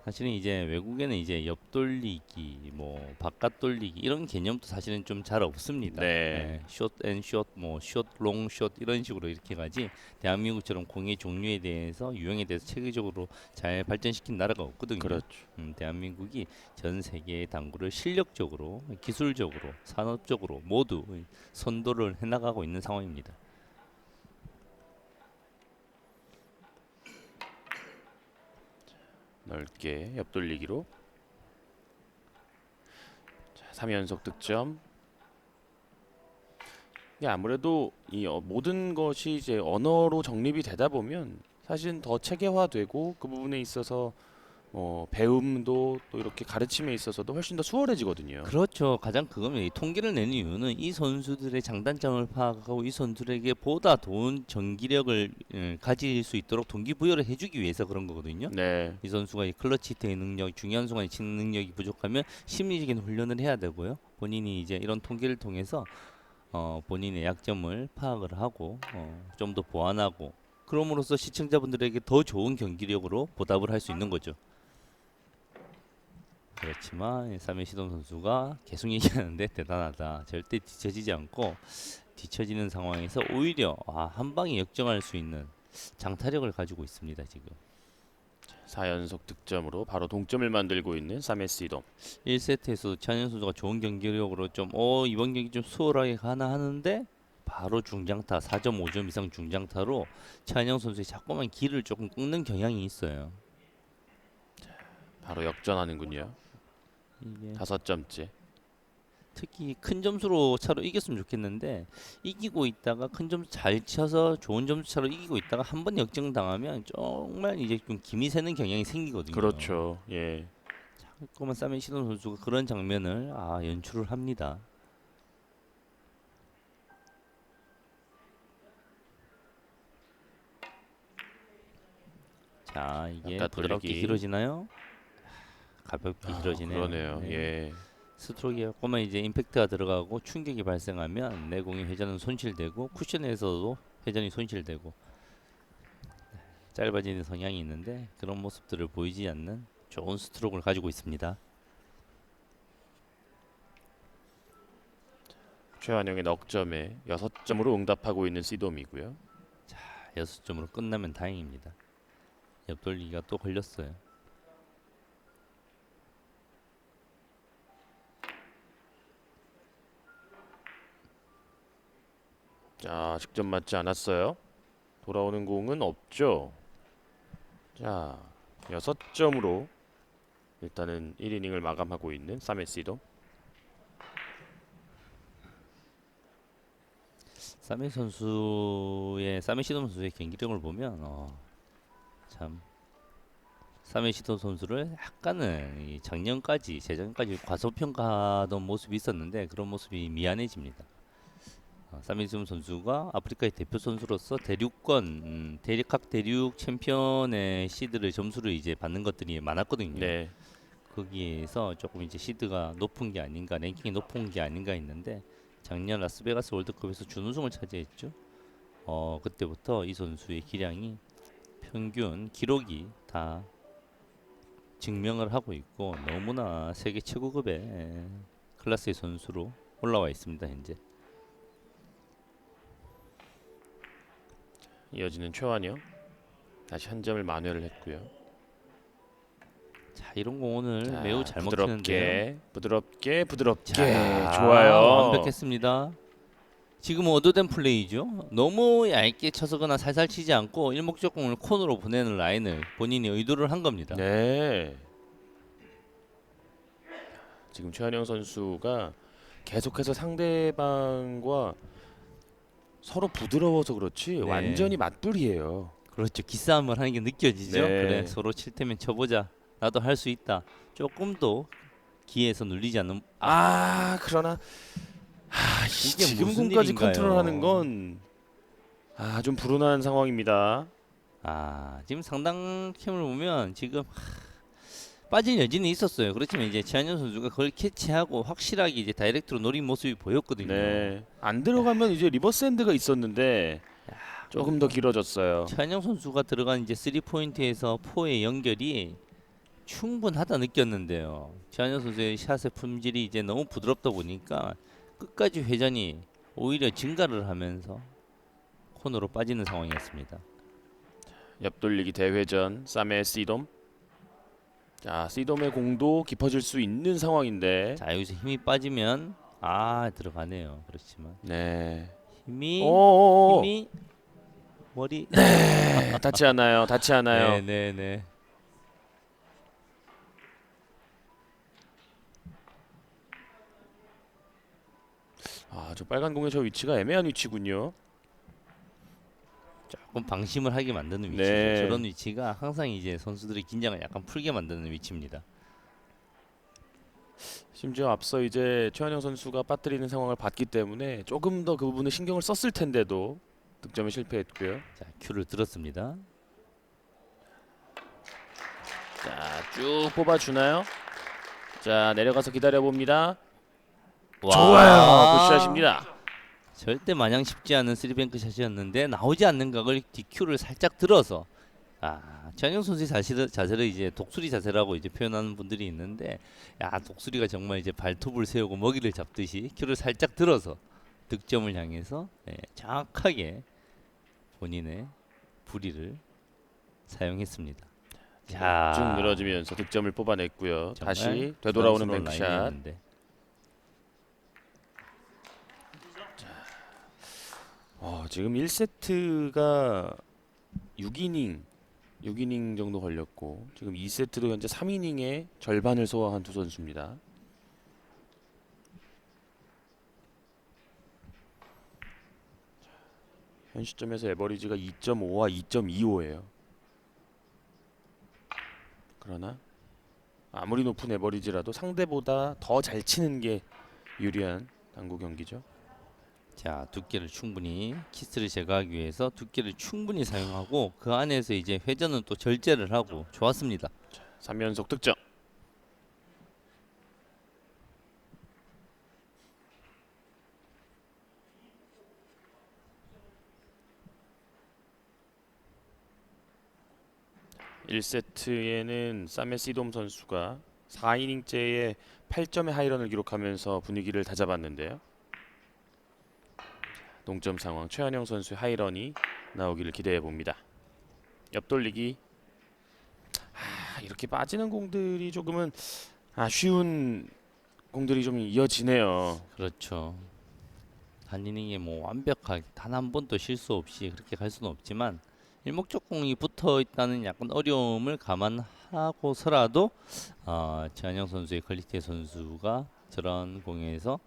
사실은 이제 외국에는 이제 옆돌리기, 뭐 바깥 돌리기 이런 개념도 사실은 좀 잘 없습니다. 네. 숏앤숏, 뭐 숏, 롱숏 이런 식으로 이렇게 가지. 대한민국처럼 공의 종류에 대해서 유형에 대해서 체계적으로 잘 발전시킨 나라가 없거든요. 그렇죠. 대한민국이 전 세계의 당구를 실력적으로, 기술적으로, 산업적으로 모두 선도를 해나가고 있는 상황입니다. 넓게 옆돌리기로 3연속 득점. 이게 아무래도 이 모든 것이 이제 언어로 정립이 되다 보면 사실은 더 체계화되고 그 부분에 있어서 배움도 또 이렇게 가르침에 있어서도 훨씬 더 수월해지거든요. 그렇죠. 가장 그거면 이 통계를 내는 이유는 이 선수들의 장단점을 파악하고 이 선수들에게 보다 좋은 전기력을 가질 수 있도록 동기부여를 해주기 위해서 그런 거거든요. 네. 이 선수가 이 클러치 히트의 능력, 중요한 순간에 치는 능력이 부족하면 심리적인 훈련을 해야 되고요. 본인이 이제 이런 통계를 통해서 본인의 약점을 파악을 하고 좀 더 보완하고 그럼으로써 시청자분들에게 더 좋은 경기력으로 보답을 할 수 있는 거죠. 그렇지만 사메 시돈 선수가 계속 얘기하는데 대단하다. 절대 뒤처지지 않고 뒤처지는 상황에서 오히려 한 방에 역전할 수 있는 장타력을 가지고 있습니다. 지금 4연속 득점으로 바로 동점을 만들고 있는 사메시돔. 1세트에서 차현 선수가 좋은 경기력으로 좀 이번 경기 좀 수월하게 가나 하는데 바로 중장타 4.5점 이상 중장타로 차현 선수의 자꾸만 길을 조금 끊는 경향이 있어요. 바로 역전하는군요. 이게 5점째. 특히 큰 점수로 차로 이겼으면 좋겠는데 이기고 있다가 큰 점수 잘 쳐서 좋은 점수 차로 이기고 있다가 한 번 역전 당하면 정말 이제 좀 김이 새는 경향이 생기거든요. 그렇죠. 예. 자꾸만 사메 시돈 선수가 그런 장면을 연출을 합니다. 자, 이게 약간 부드럽게 돌리기. 길어지나요? 가볍게 길어지네요. 그러네요. 네. 예. 스트로크에 꼬마 이제 임팩트가 들어가고 충격이 발생하면 내공의 회전은 손실되고 쿠션에서도 회전이 손실되고 짧아지는 성향이 있는데 그런 모습들을 보이지 않는 좋은 스트로크를 가지고 있습니다. 최완영의 넉점에 6점으로 응답하고 있는 시돔이고요. 6점으로 끝나면 다행입니다. 옆돌리기가 또 걸렸어요. 자, 직접 맞지 않았어요. 돌아오는 공은 없죠. 자, 6점으로 일단은 1이닝을 마감하고 있는 사메시돔. 사메 시도 선수의 경기력을 보면 참 사메 시도 선수를 약간은 이 작년까지 재작년까지 과소평가하던 모습이 있었는데 그런 모습이 미안해집니다. 사메 시도 선수가 아프리카의 대표 선수로서 각 대륙 챔피언의 시드를 점수를 이제 받는 것들이 많았거든요. 네. 거기에서 조금 이제 시드가 높은 게 아닌가, 랭킹이 높은 게 아닌가 했는데 작년 라스베가스 월드컵에서 준우승을 차지했죠. 그때부터 이 선수의 기량이 평균 기록이 다 증명을 하고 있고 너무나 세계 최고급의 클래스의 선수로 올라와 있습니다. 현재. 이어지는 최완영. 다시 한 점을 만회를 했고요. 자, 이런 공 오늘 자, 매우 잘 먹히는데요. 부드럽게 자, 좋아요. 완벽했습니다. 지금 얻어된 플레이죠. 너무 얇게 쳐서거나 살살 치지 않고 일목적공을 코너로 보내는 라인을 본인이 의도를 한 겁니다. 네. 지금 최한영 선수가 계속해서 상대방과 서로 부드러워서 그렇지 네. 완전히 맞불이에요. 그렇죠. 기싸움을 하는 게 느껴지죠. 네. 그래, 서로 칠 테면 쳐보자. 나도 할 수 있다. 조금 더 기에서 눌리지 않는 그러나 이게 지금 무슨 공까지 일인가요? 컨트롤하는 건 좀 불운한 상황입니다. 지금 상당 캠을 보면 지금 빠질 여지는 있었어요. 그렇지만 이제 최한현 선수가 그걸 캐치하고 확실하게 이제 다이렉트로 노린 모습이 보였거든요. 네. 안 들어가면 이제 리버스 핸드가 있었는데 조금 더 길어졌어요. 최한영 선수가 들어간 이제 3포인트에서 4의 연결이 충분하다 느꼈는데요. 최한영 선수의 샷의 품질이 이제 너무 부드럽다 보니까 끝까지 회전이 오히려 증가를 하면서 코너로 빠지는 상황이었습니다. 옆돌리기 대회전 쌈의 시돔. 자, 시돔의 공도 깊어질 수 있는 상황인데. 자, 여기서 힘이 빠지면 들어가네요. 그렇지만 네. 힘이 머리 닿지 않아요. 네네네. 저 빨간 공의 저 위치가 애매한 위치군요. 조금 방심을 하게 만드는 위치죠. 네. 저런 위치가 항상 이제 선수들의 긴장을 약간 풀게 만드는 위치입니다. 심지어 앞서 이제 최한영 선수가 빠뜨리는 상황을 봤기 때문에 조금 더 그 부분에 신경을 썼을 텐데도 득점에 실패했고요. 자, 큐를 들었습니다. 자, 쭉 뽑아주나요? 자, 내려가서 기다려봅니다. 와. 좋아요. 굿샷입니다. 절대 마냥 쉽지 않은 쓰리뱅크 샷이었는데 나오지 않는 각을 DQ를 살짝 들어서 최한영 선수의 자세를 이제 독수리 자세라고 이제 표현하는 분들이 있는데 독수리가 정말 이제 발톱을 세우고 먹이를 잡듯이 큐를 살짝 들어서 득점을 향해서 정확하게 본인의 부리를 사용했습니다. 자, 쭉 늘어지면서 득점을 뽑아냈고요. 정말 다시 되돌아오는 부담스러운 뱅크샷. 라인이었는데. 지금 1세트가 6이닝 정도 걸렸고 지금 2세트도 현재 3이닝의 절반을 소화한 두 선수입니다. 현 시점에서 에버리지가 2.5와 2.25예요. 그러나 아무리 높은 에버리지라도 상대보다 더 잘 치는 게 유리한 당구 경기죠. 자, 두께를 충분히 키스를 제거하기 위해서 두께를 충분히 사용하고 그 안에서 이제 회전은 또 절제를 하고 좋았습니다. 3연속 득점. (1세트에는) 사메 시돔 선수가 4이닝째에 8점의 하이런을 기록하면서 분위기를 다잡았는데요. 동점 상황, 최한영 선수의 하이런이 나오기를 기대해 봅니다. 옆돌리기. 이렇게 빠지는 공들이 조금은 쉬운 공들이 좀 이어지네요. 그렇죠. 한 이닝에 뭐 완벽하게 단 한 번도 실수 없이 그렇게 갈 수는 없지만 일목적공이 붙어 있다는 약간 어려움을 감안하고서라도 최한영 선수의 퀄리티의 선수가 저런 공에서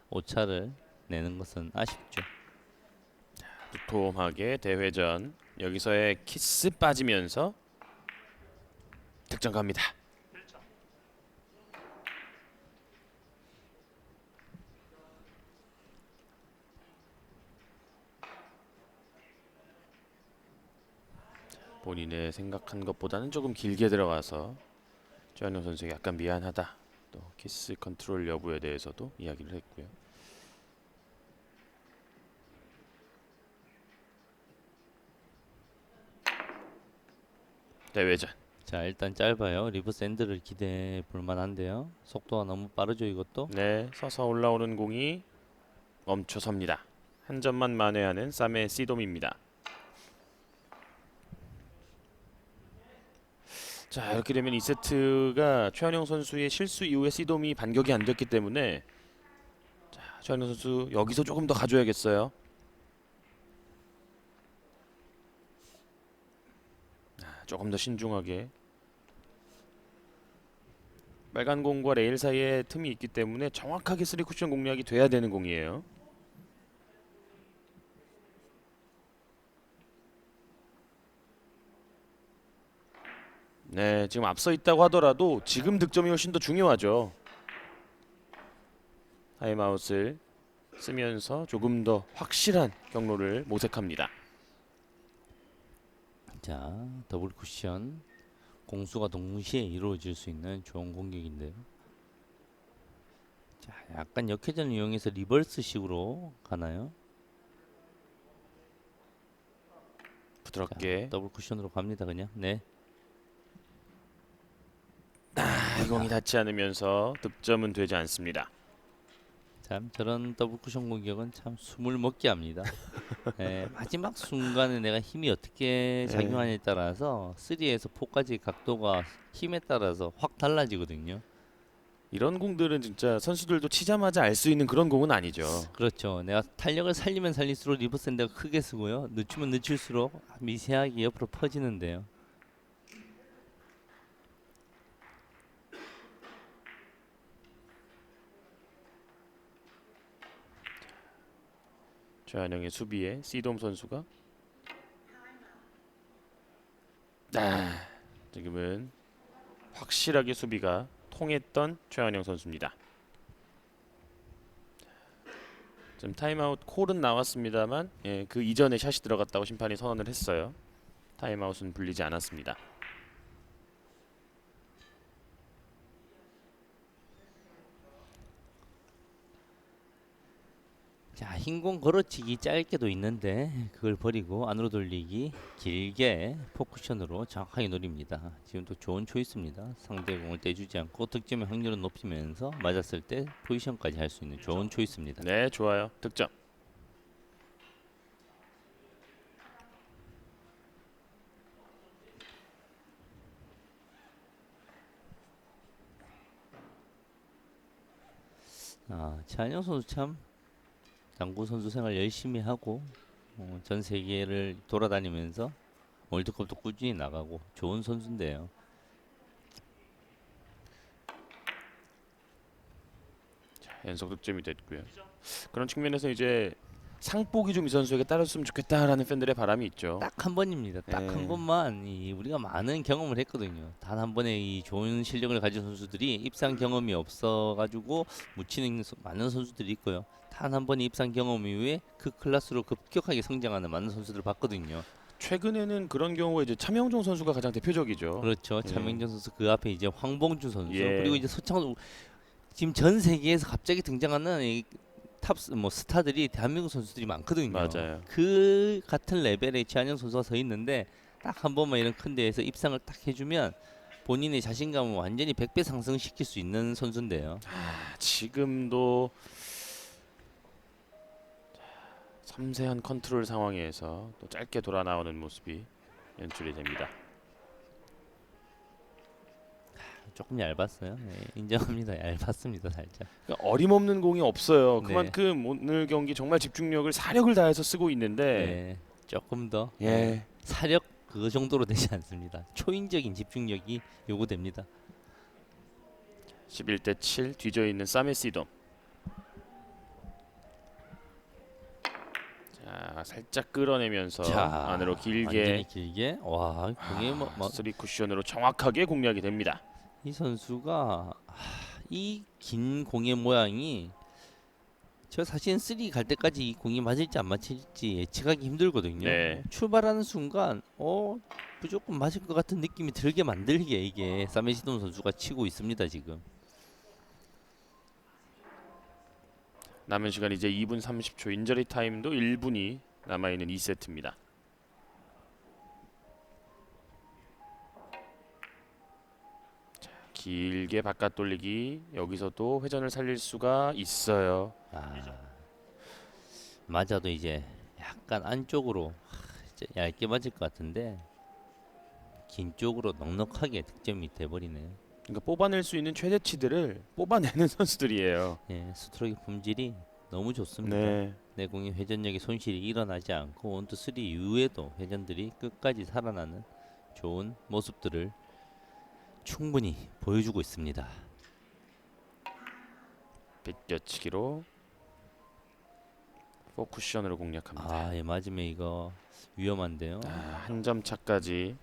오차를 내는 것은 아쉽죠. 두툼하게 대회전, 여기서의 키스 빠지면서 득점 갑니다. 본인의 생각한 것보다는 조금 길게 들어가서 최한영 선수에게 약간 미안하다, 또 키스 컨트롤 여부에 대해서도 이야기를 했고요. 대회전. 자, 일단 짧아요. 리버스 엔드를 기대해 볼 만한데요. 속도가 너무 빠르죠, 이것도. 네, 서서 올라오는 공이 멈춰섭니다. 한 점만 만회하는 사메 시돔입니다. 자, 이렇게 되면 2세트가 최한영 선수의 실수 이후에 시돔이 반격이 안 됐기 때문에 최한영 선수 여기서 조금 더 가져야겠어요. 조금 더 신중하게. 빨간 공과 레일 사이에 틈이 있기 때문에 정확하게 3쿠션 공략이 돼야 되는 공이에요. 네, 지금 앞서 있다고 하더라도 지금 득점이 훨씬 더 중요하죠. 타임아웃을 쓰면서 조금 더 확실한 경로를 모색합니다. 자, 더블 쿠션 공수가 동시에 이루어질 수 있는 좋은 공격인데요. 자, 약간 역회전을 이용해서 리버스식으로 가나요? 부드럽게. 자, 더블 쿠션으로 갑니다, 그냥. 네. 공이 닿지 않으면서 득점은 되지 않습니다. 참 저런 더블 쿠션 공격은 참 숨을 먹게 합니다. 마지막 순간에 내가 힘이 어떻게 작용하냐에 따라서 3에서 4까지 각도가 힘에 따라서 확 달라지거든요. 이런 공들은 진짜 선수들도 치자마자 알 수 있는 그런 공은 아니죠. 그렇죠. 내가 탄력을 살리면 살릴수록 리버스 핸드가 크게 쓰고요. 늦추면 늦출수록 미세하게 옆으로 퍼지는데요. 최한영의 수비에 시돔 선수가 지금은 확실하게 수비가 통했던 최한영 선수입니다. 지금 타임아웃 콜은 나왔습니다만 그 이전에 샷이 들어갔다고 심판이 선언을 했어요. 타임아웃은 불리지 않았습니다. 자, 흰공 걸어치기 짧게도 있는데 그걸 버리고 안으로 돌리기 길게 포쿠션으로 정확하게 노립니다. 지금 또 좋은 초이스입니다. 상대 공을 떼주지 않고 득점의 확률을 높이면서 맞았을 때 포지션까지 할 수 있는 좋은 초이스입니다. 네, 좋아요. 득점. 최한영 선수 참 당구 선수 생활 열심히 하고 전 세계를 돌아다니면서 월드컵도 꾸준히 나가고 좋은 선수인데요. 연속 득점이 됐고요. 그런 측면에서 이제 상복이 좀 이 선수에게 따랐으면 좋겠다라는 팬들의 바람이 있죠. 딱 한 번입니다. 딱 네. 한 번만 우리가 많은 경험을 했거든요. 단 한 번의 이 좋은 실력을 가진 선수들이 입상 경험이 없어가지고 묻히는 많은 선수들이 있고요. 단 한 번의 입상 경험 이후에 그 클래스로 급격하게 성장하는 많은 선수들을 봤거든요. 최근에는 그런 경우에 이제 차명종 선수가 가장 대표적이죠. 그렇죠. 차명준 선수 그 앞에 이제 황봉주 선수 예. 그리고 이제 소창 지금 전 세계에서 갑자기 등장하는 탑 스타들이 대한민국 선수들이 많거든요. 맞아요. 그 같은 레벨의 최한영 선수가 서 있는데 딱 한 번만 이런 큰 대회에서 입상을 딱 해주면 본인의 자신감을 완전히 100배 상승시킬 수 있는 선수인데요. 지금도 섬세한 컨트롤 상황에서 또 짧게 돌아 나오는 모습이 연출이 됩니다. 조금 얇았어요. 네, 인정합니다. 얇았습니다, 살짝. 그러니까 어림없는 공이 없어요. 네. 그만큼 오늘 경기 정말 집중력을 사력을 다해서 쓰고 있는데 네, 조금 더 예. 사력 그 정도로 되지 않습니다. 초인적인 집중력이 요구됩니다. 11대 7 뒤져 있는 사메시돔. 자, 살짝 끌어내면서 안으로 길게 완전히 길게. 와, 공이 쓰리 쿠션으로 정확하게 공략이 됩니다. 이 선수가 이 긴 공의 모양이 저 사실은 3 갈 때까지 이 공이 맞을지 안 맞을지 예측하기 힘들거든요. 네. 출발하는 순간 무조건 맞을 것 같은 느낌이 들게 만들게 이게 사메시돈 선수가 치고 있습니다 지금. 남은 시간 이제 2분 30초, 인저리 타임도 1분이 남아 있는 2세트입니다. 자, 길게 바깥 돌리기. 여기서도 회전을 살릴 수가 있어요. 맞아도 이제 약간 안쪽으로 이제 얇게 맞을 것 같은데 긴 쪽으로 넉넉하게 득점이 돼버리네요. 그러니까 뽑아낼 수 있는 최대치들을 뽑아내는 선수들이에요. 예, 스트로크 품질이 너무 좋습니다. 네. 내 공의 회전력의 손실이 일어나지 않고 원투 쓰리 이후에도 회전들이 끝까지 살아나는 좋은 모습들을 충분히 보여주고 있습니다. 빗겨치기로 포쿠션으로 공략합니다. 예, 맞으면 이거 위험한데요. 한 점 차까지.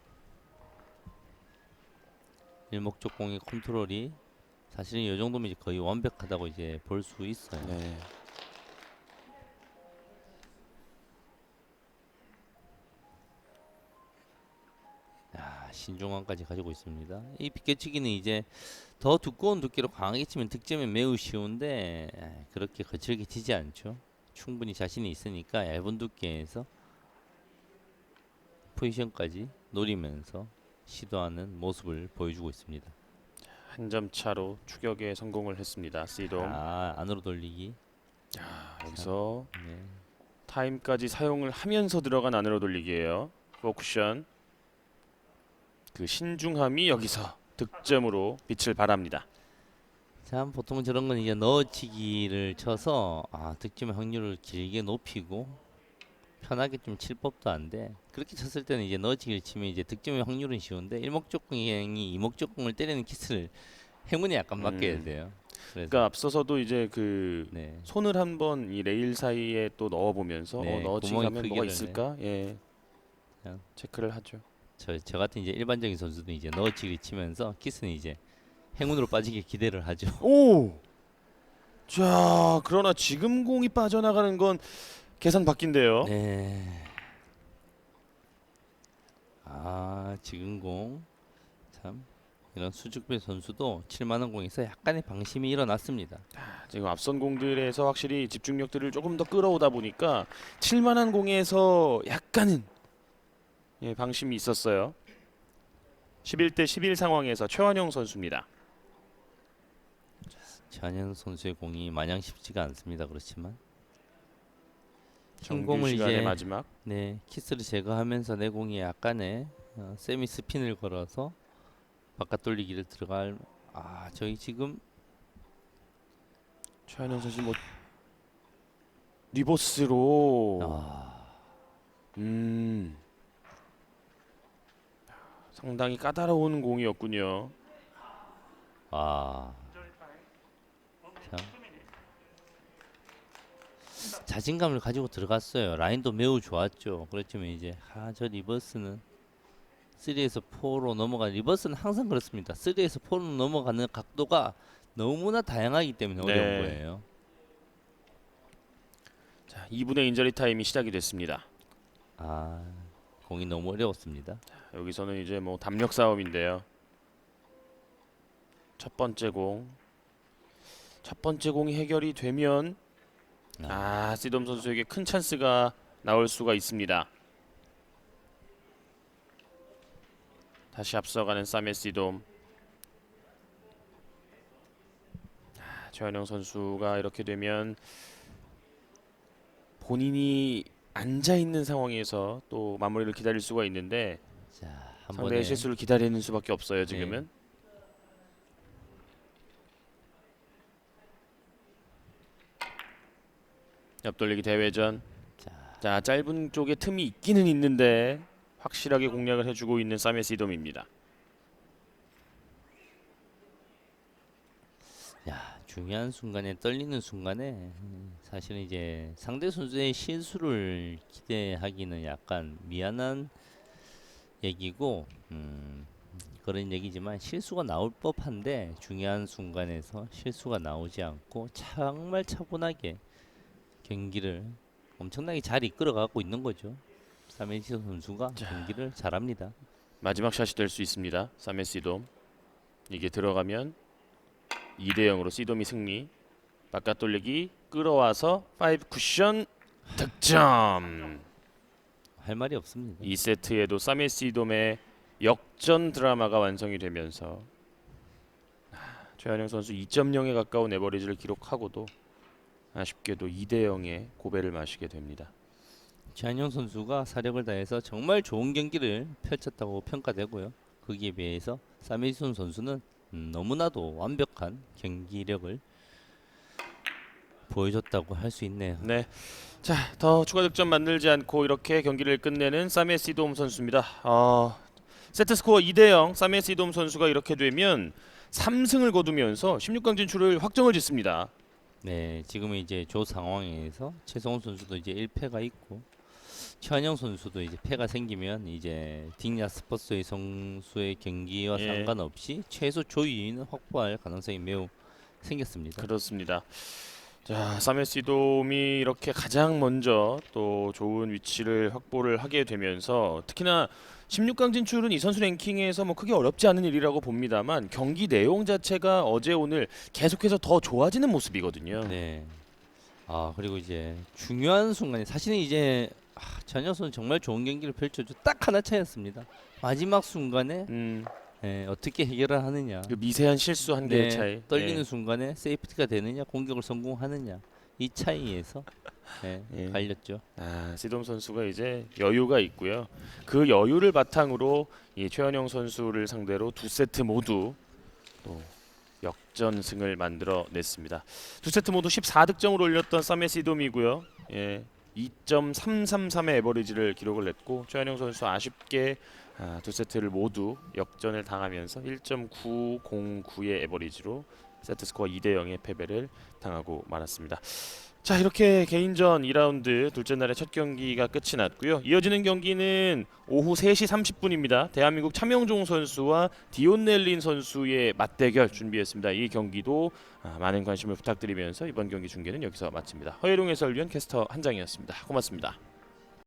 일목적 공의 컨트롤이 사실은 이 정도면 이제 거의 완벽하다고 이제 볼 수 있어요. 네. 신중함까지 가지고 있습니다. 이 빗겨치기는 이제 더 두꺼운 두께로 강하게 치면 득점이 매우 쉬운데 그렇게 거칠게 치지 않죠. 충분히 자신이 있으니까 얇은 두께에서 포지션까지 노리면서 시도하는 모습을 보여주고 있습니다. 한 점 차로 추격에 성공을 했습니다. 시돔. 안으로 돌리기. 여기서 네. 타임까지 사용을 하면서 들어간 안으로 돌리기예요. 포쿠션. 그 신중함이 여기서 득점으로 빛을 발합니다. 참 보통 저런 건 이제 넣어치기를 쳐서 득점의 확률을 길게 높이고 편하게 좀 칠 법도 한데 그렇게 쳤을 때는 이제 넣어치기를 치면 이제 득점의 확률은 쉬운데 일목적공이 이목적공을 때리는 키스를 행운에 약간 맡겨야 돼요. 그래서 그러니까 앞서서도 이제 그 네. 손을 한번 이 레일 사이에 또 넣어보면서 네, 넣어치기 구멍의 하면 뭐가 크기를, 있을까? 예, 그냥 체크를 하죠. 저 같은 이제 일반적인 선수도 이제 넣어치기 치면서 키스는 이제 행운으로 빠지게 기대를 하죠. 오. 자, 그러나 지금 공이 빠져나가는 건 계산 바뀐데요. 네. 아 지금 공 참 이런 수줍배 선수도 7만 원 공에서 약간의 방심이 일어났습니다. 지금 앞선 공들에서 확실히 집중력들을 조금 더 끌어오다 보니까 7만한 공에서 약간은 방심이 있었어요. 11대 11 상황에서 최완용 선수입니다. 전현 선수의 공이 마냥 쉽지가 않습니다. 그렇지만 흰 정규 공을 시간의 이제 마지막. 네 키스를 제거하면서 내 공이 약간의 세미 스핀을 걸어서 바깥 돌리기를 들어갈 저희 지금 최완용 선수 뭐 리버스로 상당히 까다로운 공이었군요. 참 자신감을 가지고 들어갔어요. 라인도 매우 좋았죠. 그렇지만 이제 저 리버스는 3에서 4로 넘어가는 리버스는 항상 그렇습니다. 3에서 4로 넘어가는 각도가 너무나 다양하기 때문에 네. 어려운 거예요. 자, 2분의 인저리 타임이 시작이 됐습니다. 공이 너무 어려웠습니다. 여기서는 이제 뭐 담력 싸움인데요. 첫 번째 공이 해결이 되면 시돔 선수에게 큰 찬스가 나올 수가 있습니다. 다시 앞서가는 사메 시돔. 최현영 선수가 이렇게 되면 본인이 앉아 있는 상황에서 또 마무리를 기다릴 수가 있는데 자, 한 상대의 번에 실수를 기다리는 수밖에 없어요. 지금은. 옆돌리기 대회전. 자, 짧은 쪽에 틈이 있기는 있는데 확실하게 공략을 해주고 있는 사메 시돔입니다. 중요한 순간에 떨리는 순간에 사실은 이제 상대 선수의 실수를 기대하기는 약간 미안한 얘기고 그런 얘기지만 실수가 나올 법한데 중요한 순간에서 실수가 나오지 않고 정말 차분하게 경기를 엄청나게 잘 이끌어가고 있는 거죠. 사메시 선수가 경기를 잘합니다. 마지막 샷이 될 수 있습니다. 사메 시돔. 이게 들어가면 2대 0으로 시돔이 승리. 바깥 돌리기 끌어와서 5 쿠션 득점. 할 말이 없습니다. 2세트에도 사메 시돔의 역전 드라마가 완성이 되면서 최한영 선수 2.0에 가까운 에버리지를 기록하고도 아쉽게도 2대 0의 고배를 마시게 됩니다. 최한영 선수가 사력을 다해서 정말 좋은 경기를 펼쳤다고 평가되고요. 거기에 비해서 사메이손 선수는 너무나도 완벽한 경기력을 보여줬다고 할 수 있네요. 네, 자, 더 추가 득점 만들지 않고 이렇게 경기를 끝내는 사메 시돔 선수입니다. 세트 스코어 2대 0. 사메 시돔 선수가 이렇게 되면 3승을 거두면서 16강 진출을 확정을 짓습니다. 네, 지금 이제 조 상황에서 최성훈 선수도 이제 1패가 있고 최한영 선수도 이제 패가 생기면 이제 딩야 스포츠의 선수의 경기와 상관없이 최소 조위는 확보할 가능성이 매우 생겼습니다. 그렇습니다. 자, 사메 시돔이 이렇게 가장 먼저 또 좋은 위치를 확보를 하게 되면서 특히나 16강 진출은 이 선수 랭킹에서 뭐 크게 어렵지 않은 일이라고 봅니다만 경기 내용 자체가 어제 오늘 계속해서 더 좋아지는 모습이거든요. 네. 그리고 이제 중요한 순간에 사실은 이제 전현 선수 정말 좋은 경기를 펼쳐줘 딱 하나 차이였습니다. 마지막 순간에 어떻게 해결을 하느냐. 그 미세한 실수 한 개의 차이. 떨리는 순간에 세이프티가 되느냐, 공격을 성공하느냐 이 차이에서 갈렸죠. 시돔 선수가 이제 여유가 있고요. 그 여유를 바탕으로 이 최현영 선수를 상대로 두 세트 모두 또 역전승을 만들어냈습니다. 두 세트 모두 14득점을 올렸던 사메 시돔이고요. 2.333의 에버리지를 기록을 냈고 최현영 선수 아쉽게 두 세트를 모두 역전을 당하면서 1.909의 에버리지로 세트 스코어 2대 0의 패배를 당하고 말았습니다. 자, 이렇게 개인전 2라운드 둘째 날의 첫 경기가 끝이 났고요. 이어지는 경기는 오후 3시 30분입니다. 대한민국 차명종 선수와 디온넬린 선수의 맞대결 준비했습니다. 이 경기도 많은 관심을 부탁드리면서 이번 경기 중계는 여기서 마칩니다. 허예룡 해설위원, 캐스터 한장이었습니다. 고맙습니다.